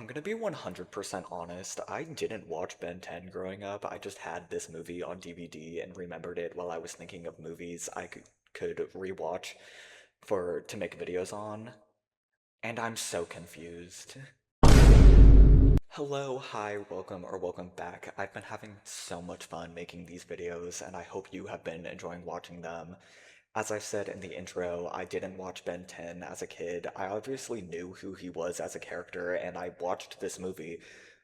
I'm gonna be 100% honest. I didn't watch Ben 10 growing up. I just had this movie on DVD and remembered it while I was thinking of movies I could rewatch to make videos on. And I'm so confused. Hello, hi, welcome or welcome back. I've been having so much fun making these videos and I hope you have been enjoying watching them. As I said in the intro, I didn't watch Ben 10 as a kid. I obviously knew who he was as a character and I watched this movie,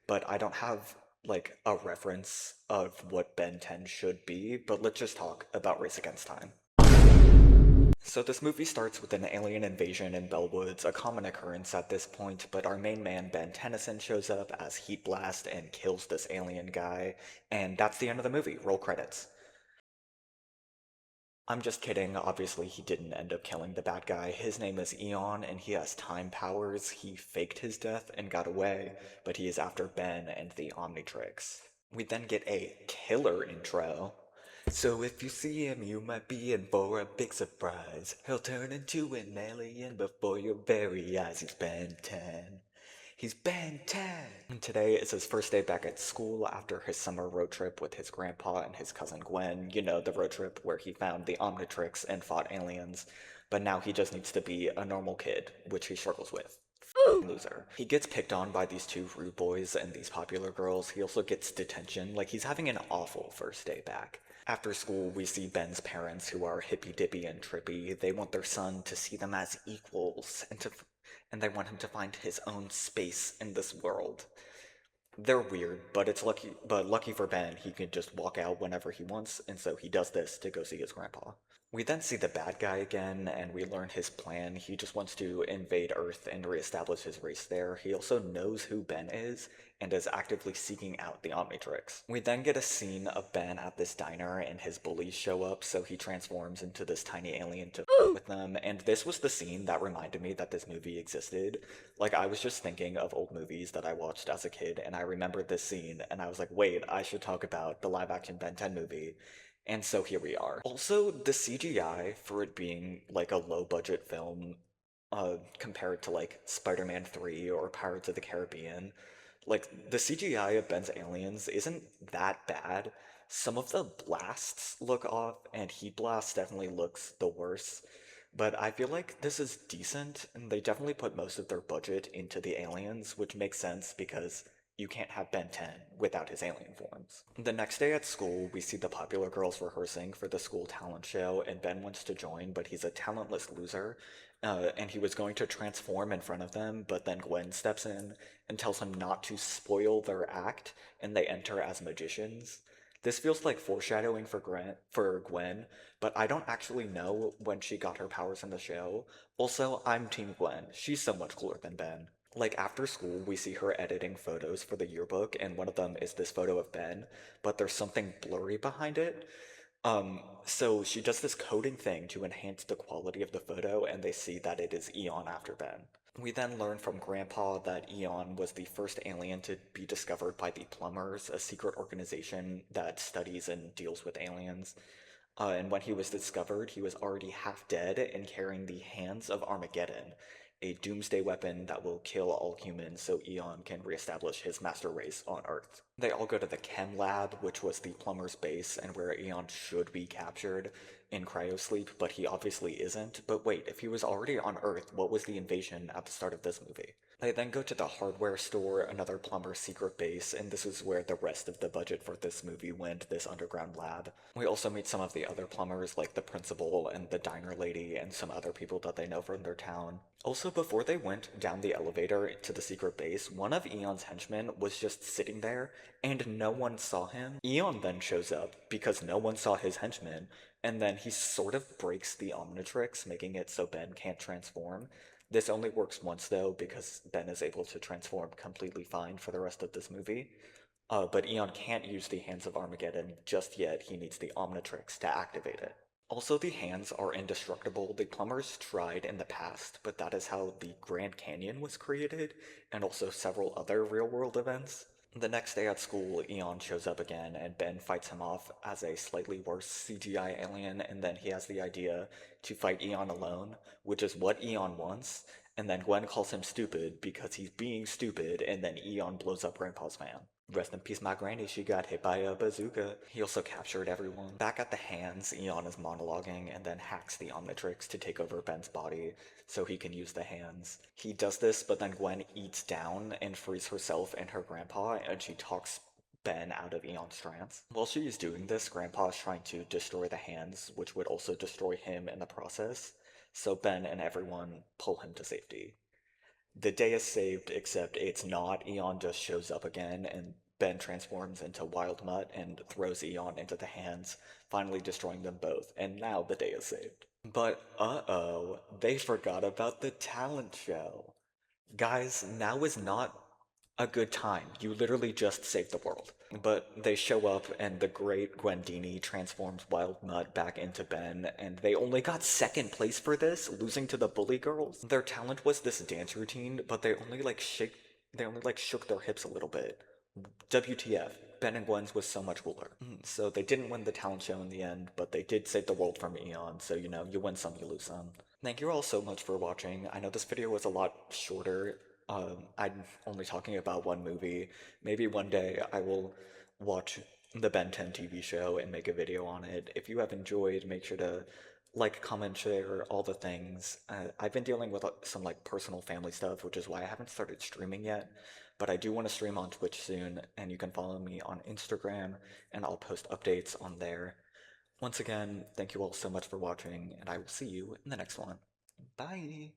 but I don't have like a reference of what Ben 10 should be, but let's just talk about Race Against Time. So this movie starts with an alien invasion in Bellwoods, a common occurrence at this point, but our main man Ben Tennyson shows up as Heat Blast and kills this alien guy, and that's the end of the movie. Roll credits. I'm just kidding, obviously he didn't end up killing the bad guy. His name is Eon and he has time powers. He faked his death and got away, but he is after Ben and the Omnitrix. We then get a killer intro. So if you see him, you might be in for a big surprise. He'll turn into an alien before your very eyes. He's Ben 10. He's Ben 10! And today is his first day back at school after his summer road trip with his grandpa and his cousin Gwen. You know, the road trip where he found the Omnitrix and fought aliens. But now he just needs to be a normal kid, which he struggles with. Loser. He gets picked on by these two rude boys and these popular girls. He also gets detention. Like, he's having an awful first day back. After school, we see Ben's parents, who are hippy-dippy and trippy. They want their son to see them as equals and they want him to find his own space in this world. They're weird, but lucky for Ben, he can just walk out whenever he wants, and so he does this to go see his grandpa. We then see the bad guy again, and we learn his plan. He just wants to invade Earth and reestablish his race there. He also knows who Ben is, and is actively seeking out the Omnitrix. We then get a scene of Ben at this diner, and his bullies show up, so he transforms into this tiny alien to with them, and this was the scene that reminded me that this movie existed. Like, I was just thinking of old movies that I watched as a kid, and I remembered this scene, and I was like, wait, I should talk about the live-action Ben 10 movie. And so here we are. Also, the CGI for it being like a low budget film, compared to like Spider-Man 3 or Pirates of the Caribbean, like the CGI of Ben's aliens isn't that bad. Some of the blasts look off, and Heat Blast definitely looks the worst. But I feel like this is decent, and they definitely put most of their budget into the aliens, which makes sense because you can't have Ben 10 without his alien forms. The next day at school, we see the popular girls rehearsing for the school talent show, and Ben wants to join, but he's a talentless loser, and he was going to transform in front of them, but then Gwen steps in and tells him not to spoil their act, and they enter as magicians. This feels like foreshadowing for Gwen, but I don't actually know when she got her powers in the show. Also, I'm Team Gwen. She's so much cooler than Ben. Like, after school, we see her editing photos for the yearbook, and one of them is this photo of Ben, but there's something blurry behind it. So she does this coding thing to enhance the quality of the photo, and they see that it is Eon after Ben. We then learn from Grandpa that Eon was the first alien to be discovered by the Plumbers, a secret organization that studies and deals with aliens. And when he was discovered, he was already half dead and carrying the Hands of Armageddon, a doomsday weapon that will kill all humans so Eon can reestablish his master race on Earth. They all go to the Chem Lab, which was the plumber's base and where Eon should be captured in cryosleep, but he obviously isn't. But wait, if he was already on Earth, what was the invasion at the start of this movie? They then go to the hardware store, another plumber's secret base, and this is where the rest of the budget for this movie went, this underground lab. We also meet some of the other plumbers, like the principal and the diner lady, and some other people that they know from their town. Also, before they went down the elevator to the secret base, one of Eon's henchmen was just sitting there, and no one saw him. Eon then shows up, because no one saw his henchman, and then he sort of breaks the Omnitrix, making it so Ben can't transform. This only works once though, because Ben is able to transform completely fine for the rest of this movie. But Eon can't use the Hands of Armageddon just yet, he needs the Omnitrix to activate it. Also, the hands are indestructible. The plumbers tried in the past, but that is how the Grand Canyon was created, and also several other real-world events. The next day at school, Eon shows up again, and Ben fights him off as a slightly worse CGI alien, and then he has the idea to fight Eon alone, which is what Eon wants, And then Gwen calls him stupid because he's being stupid, and then Eon blows up Grandpa's van. Rest in peace, my granny, she got hit by a bazooka. He also captured everyone. Back at the hands, Eon is monologuing and then hacks the Omnitrix to take over Ben's body so he can use the hands. He does this, but then Gwen eats down and frees herself and her grandpa, and she talks Ben out of Eon's trance. While she is doing this, Grandpa is trying to destroy the hands, which would also destroy him in the process, so Ben and everyone pull him to safety. The day is saved, except it's not. Eon just shows up again, and Ben transforms into Wild Mutt and throws Eon into the hands, finally destroying them both, and now the day is saved. But uh-oh, they forgot about the talent show. Guys, now is not a good time. You literally just saved the world. But they show up, and the great Gwendini transforms Wild Mutt back into Ben, and they only got second place for this, losing to the Bully Girls. Their talent was this dance routine, but they only like shook their hips a little bit. WTF. Ben and Gwen's was so much cooler. So they didn't win the talent show in the end, but they did save the world from Eon, so you know, you win some, you lose some. Thank you all so much for watching. I know this video was a lot shorter. I'm only talking about one movie. Maybe one day I will watch the Ben 10 TV show and make a video on it. If you have enjoyed, make sure to like, comment, share, all the things. I've been dealing with some like personal family stuff, which is why I haven't started streaming yet. But I do want to stream on Twitch soon, and you can follow me on Instagram, and I'll post updates on there. Once again, thank you all so much for watching, and I will see you in the next one. Bye!